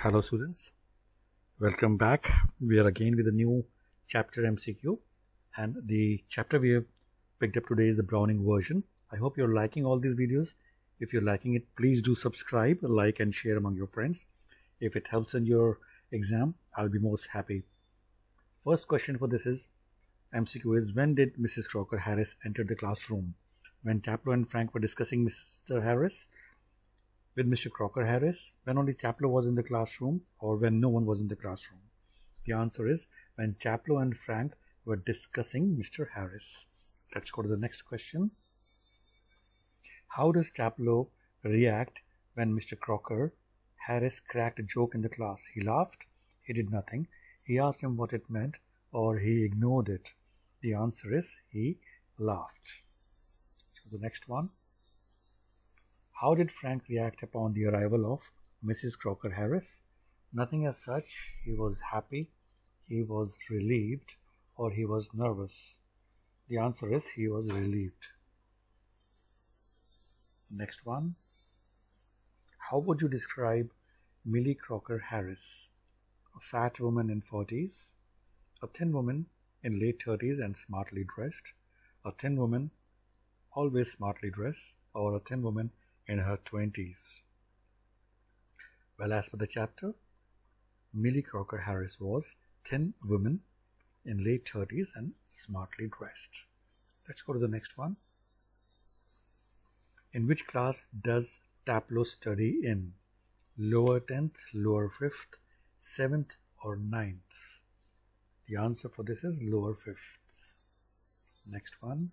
Hello students, welcome back. We are again with a new chapter MCQ, and the chapter we have picked up today is the Browning version. I hope you're liking all these videos. If you're liking it, please do subscribe, like and share among your friends. If it helps in your exam, I'll be most happy. First question for this is MCQ is, when did Mrs. Crocker Harris enter the classroom? When Chapello and Frank were discussing Mr. Harris with Mr. Crocker Harris, when only Chapello was in the classroom, or when no one was in the classroom? The answer is when Chapello and Frank were discussing Mr. Harris. Let's go to the next question. How does Chapello react when Mr. Crocker Harris cracked a joke in the class? He laughed, he did nothing, he asked him what it meant, or he ignored it. The answer is he laughed. So the next one. How did Frank react upon the arrival of Mrs. Crocker Harris? Nothing as such. He was happy, he was relieved, or he was nervous. The answer is he was relieved. Next one. How would you describe Millie Crocker Harris? A fat woman in 40s, a thin woman in late 30s and smartly dressed, a thin woman always smartly dressed, or a thin woman in her 20s? Well, as per the chapter, Millie Crocker Harris was thin woman in late 30s and smartly dressed. Let's go to the next one. In which class does Chapello study in? Lower 10th, lower 5th, 7th or 9th? The answer for this is lower 5th. Next one.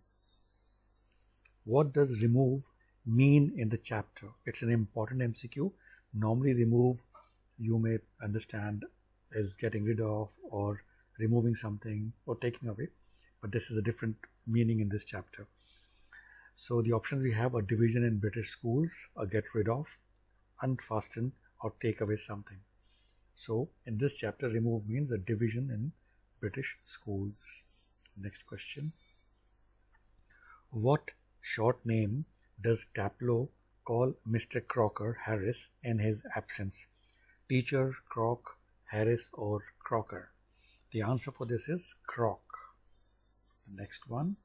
What does remove mean in the chapter? It's an important MCQ. Normally remove, you may understand, is getting rid of or removing something or taking away, but this is a different meaning in this chapter. So the options we have are division in British schools, or get rid of, unfasten, or take away something. So in this chapter, remove means a division in British schools. Next question. What short name does Chapello call Mr. Crocker Harris in his absence? Teacher, Croc, Harris, or Crocker? The answer for this is Croc. The next one.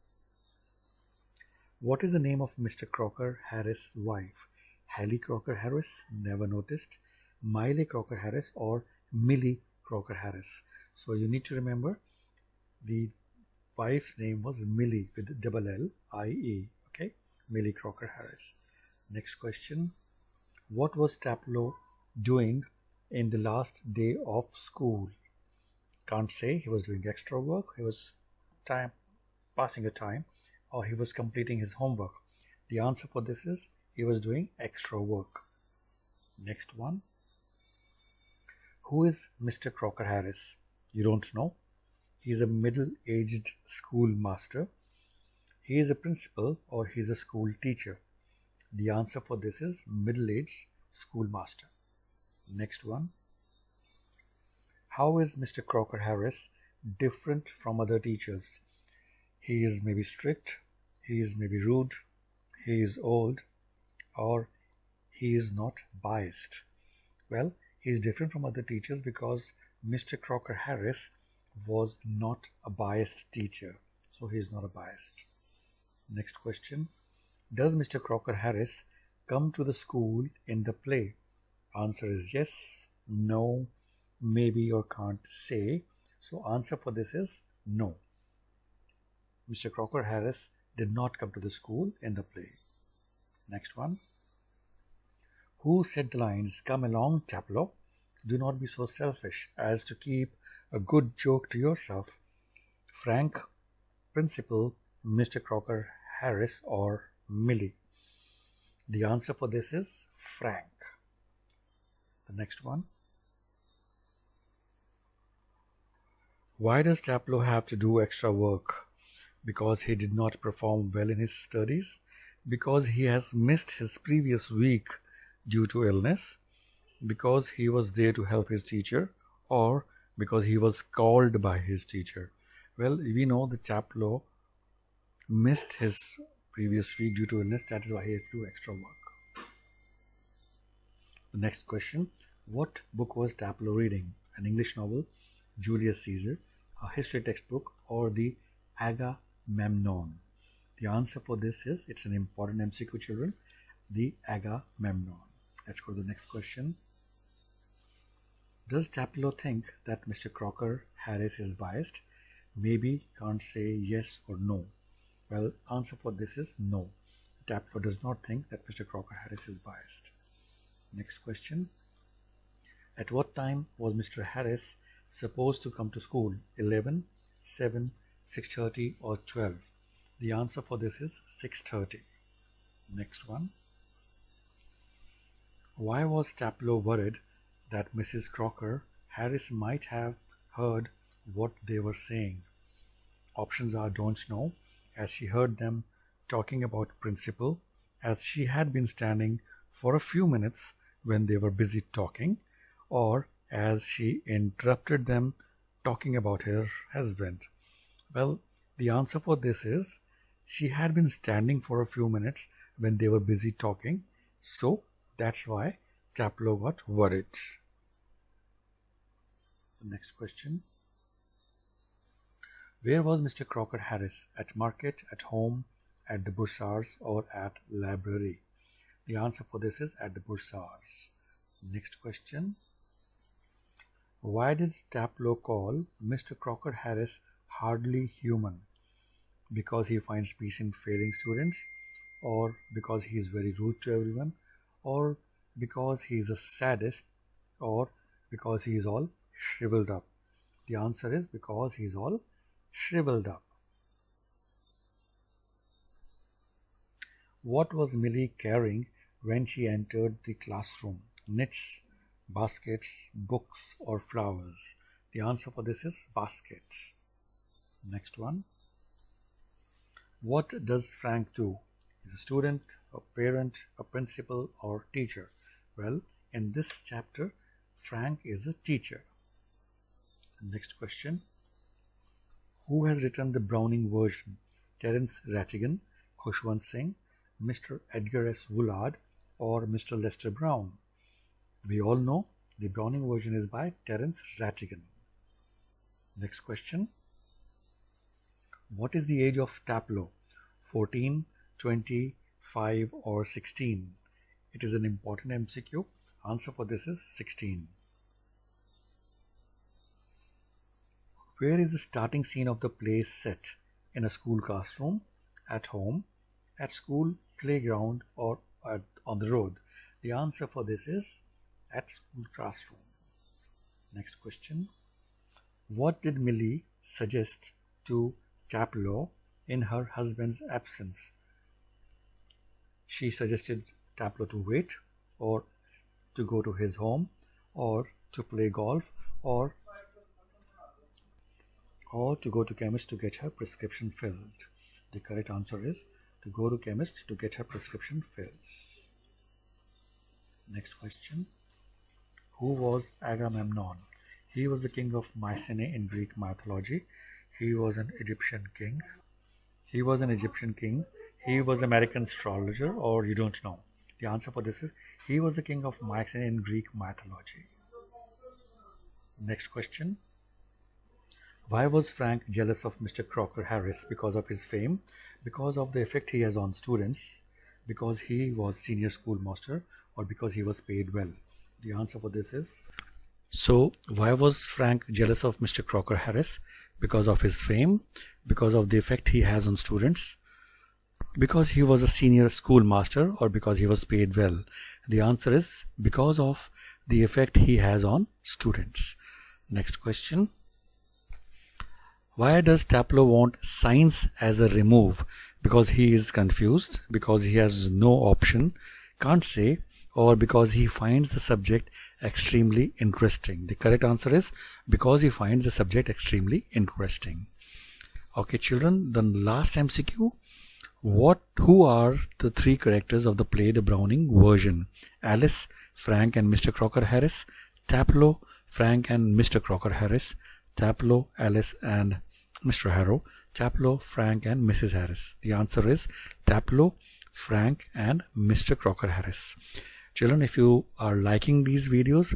What is the name of Mr. Crocker Harris' wife? Hallie Crocker Harris, never noticed, Miley Crocker Harris, or Millie Crocker Harris? So you need to remember the wife's name was Millie with double L-I-E. Okay, Millie Crocker Harris. Next question. What was Chapello doing in the last day of school? Can't say. He was doing extra work, he was passing a time, or he was completing his homework. The answer for this is he was doing extra work. Next one. Who is Mr. Crocker Harris? You don't know. He is a middle-aged schoolmaster. He is a principal, or he is a school teacher. The answer for this is middle-aged schoolmaster. Next one. How is Mr. Crocker Harris different from other teachers? He is maybe strict, he is maybe rude, he is old, or he is not biased. Well, he is different from other teachers because Mr. Crocker Harris was not a biased teacher. So he is not a biased. Next question. Does Mr. Crocker Harris come to the school in the play? Answer is yes, no, maybe, or can't say. So answer for this is no. Mr. Crocker Harris did not come to the school in the play. Next one. Who said the lines, "Come along, Chapello, do not be so selfish as to keep a good joke to yourself"? Frank, principal, Mr. Crocker Harris, or Millie? The answer for this is Frank. The next one. Why does Chapello have to do extra work? Because he did not perform well in his studies, because he has missed his previous week due to illness, because he was there to help his teacher, or because he was called by his teacher. Well, we know that Chapello missed his previous week due to illness. That is why he had to do extra work. The next question. What book was Tableau reading? An English novel, Julius Caesar, a history textbook, or the Agamemnon? The answer for this is, it's an important MCQ, children, the Agamemnon. Let's go to the next question. Does Chapello think that Mr. Crocker Harris is biased? Maybe can't say yes or no. Well, answer for this is no. Chapello does not think that Mr. Crocker Harris is biased. Next question. At what time was Mr. Harris supposed to come to school? 11, 7, 6:30 or 12? The answer for this is 6:30. Next one. Why was Chapello worried that Mrs. Crocker Harris might have heard what they were saying? Options are don't know, as she heard them talking about principal, as she had been standing for a few minutes when they were busy talking, or as she interrupted them talking about her husband. Well, the answer for this is, she had been standing for a few minutes when they were busy talking, so that's why Chapello got worried. The next question. Where was Mr. Crocker Harris? At market, at home, at the Bursars, or at library? The answer for this is at the Bursars. Next question. Why does Chapello call Mr. Crocker Harris hardly human? Because he finds peace in failing students, or because he is very rude to everyone, or because he is a sadist, or because he is all shriveled up? The answer is because he is all shriveled up. What was Millie carrying when she entered the classroom? Knits, baskets, books, or flowers? The answer for this is baskets. Next one. What does Frank do? Is a student, a parent, a principal, or teacher? Well, in this chapter, Frank is a teacher. Next question. Who has written the Browning version? Terence Rattigan, Khushwant Singh, Mr. Edgar S. Woolard, or Mr. Lester Brown? We all know the Browning version is by Terence Rattigan. Next question. What is the age of Chapello? 14, 20, 5, or 16? It is an important MCQ. Answer for this is 16. Where is the starting scene of the play set? In a school classroom, at home, at school playground, or on the road? The answer for this is at school classroom. Next question. What did Millie suggest to Chapello in her husband's absence? She suggested Chapello to wait, or to go to his home, or to play golf, or to go to chemist to get her prescription filled. The correct answer is to go to chemist to get her prescription filled. Next question. Who was Agamemnon? He was the king of Mycenae in Greek mythology. He was an Egyptian king. He was American astrologer, or you don't know? The answer for this is, he was the king of Mycenae in Greek mythology. Next question. Why was Frank jealous of Mr. Crocker Harris? Because of his fame, because of the effect he has on students, because he was senior schoolmaster, or because he was paid well? The answer for this is, so why was Frank jealous of Mr. Crocker Harris? Because of his fame, because of the effect he has on students, because he was a senior schoolmaster, or because he was paid well? The answer is because of the effect he has on students. Next question. Why does Chapello want science as a remove? Because he is confused, because he has no option, can't say, or because he finds the subject extremely interesting? The correct answer is because he finds the subject extremely interesting. Okay, children, the last MCQ. Who are the three characters of the play The Browning version? Alice, Frank, and Mr. Crocker Harris. Chapello, Frank, and Mr. Crocker Harris. Chapello, Alice, and Mr. Harrow. Chapello, Frank, and Mrs. Harris. The answer is Chapello, Frank, and Mr. Crocker Harris. Children, if you are liking these videos,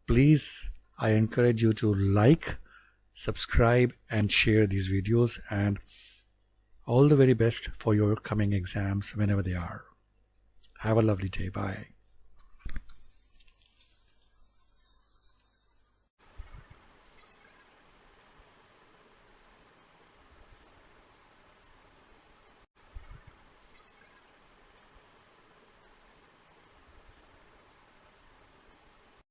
Please, I encourage you to like, subscribe and share these videos, and all the very best for your coming exams whenever they are. Have a lovely day. Bye.